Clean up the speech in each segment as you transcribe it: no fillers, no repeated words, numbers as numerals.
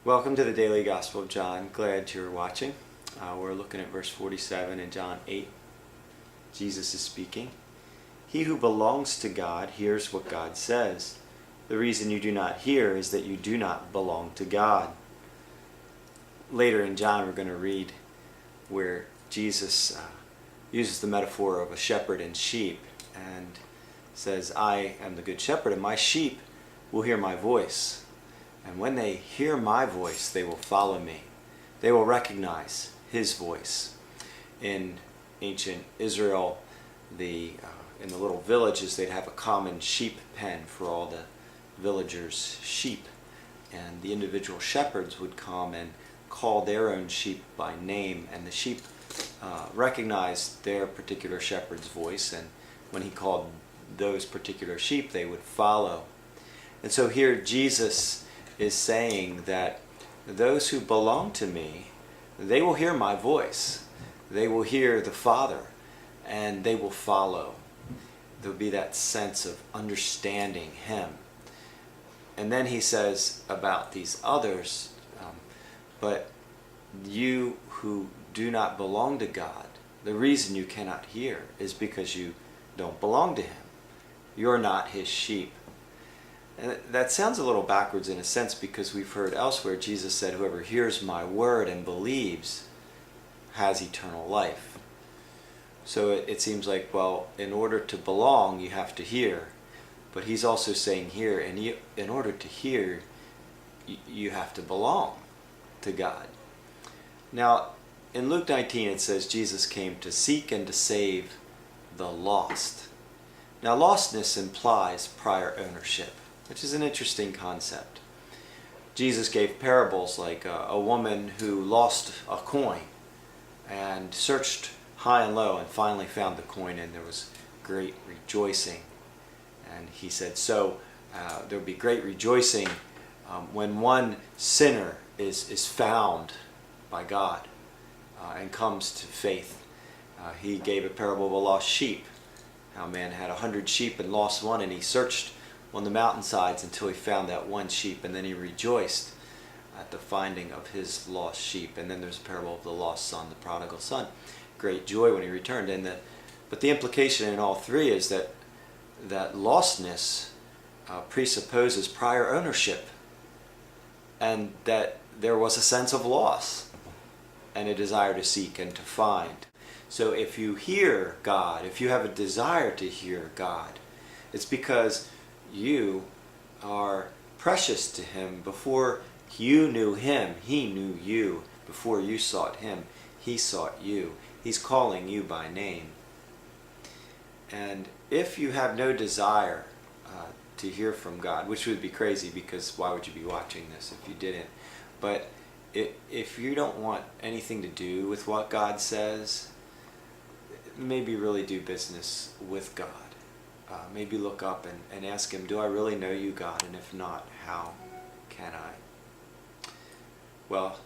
Welcome to the Daily Gospel of John. Glad you're watching. We're looking at verse 47 in John 8. Jesus is speaking. He who belongs to God hears what God says. The reason you do not hear is that you do not belong to God. Later in John we're going to read where Jesus uses the metaphor of a shepherd and sheep and says, I am the good shepherd and my sheep will hear my voice. And when they hear my voice, they will follow me. They will recognize his voice. In ancient Israel, in the little villages, they'd have a common sheep pen for all the villagers' sheep. And the individual shepherds would come and call their own sheep by name. And the sheep recognized their particular shepherd's voice. And when he called those particular sheep, they would follow. And so here Jesus is saying that those who belong to me, they will hear my voice. They will hear the Father, and they will follow. There'll be that sense of understanding him. And then he says about these others, but you who do not belong to God, the reason you cannot hear is because you don't belong to him. You're not his sheep. And that sounds a little backwards in a sense, because we've heard elsewhere Jesus said, whoever hears my word and believes has eternal life. So it seems like, well, in order to belong, you have to hear. But he's also saying here, in order to hear, you have to belong to God. Now, in Luke 19 it says Jesus came to seek and to save the lost. Now, lostness implies prior ownership, which is an interesting concept. Jesus gave parables like a woman who lost a coin and searched high and low and finally found the coin, and there was great rejoicing. And he said, so there will be great rejoicing when one sinner is found by God and comes to faith. He gave a parable of a lost sheep. How a man had 100 sheep and lost one, and he searched on the mountainsides until he found that one sheep, and then he rejoiced at the finding of his lost sheep. And then there's a parable of the lost son, the prodigal son. Great joy when he returned. But the implication in all three is that lostness presupposes prior ownership, and that there was a sense of loss and a desire to seek and to find. So if you hear God, if you have a desire to hear God, it's because you are precious to him. Before you knew him, he knew you. Before you sought him, he sought you. He's calling you by name. And if you have no desire to hear from God, which would be crazy, because why would you be watching this if you didn't? But if you don't want anything to do with what God says, maybe really do business with God. Maybe look up and ask him, do I really know you, God? And if not, how can I? Well,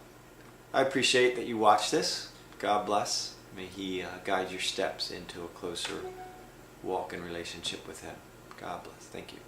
I appreciate that you watch this. God bless. May he guide your steps into a closer walk in relationship with him. God bless. Thank you.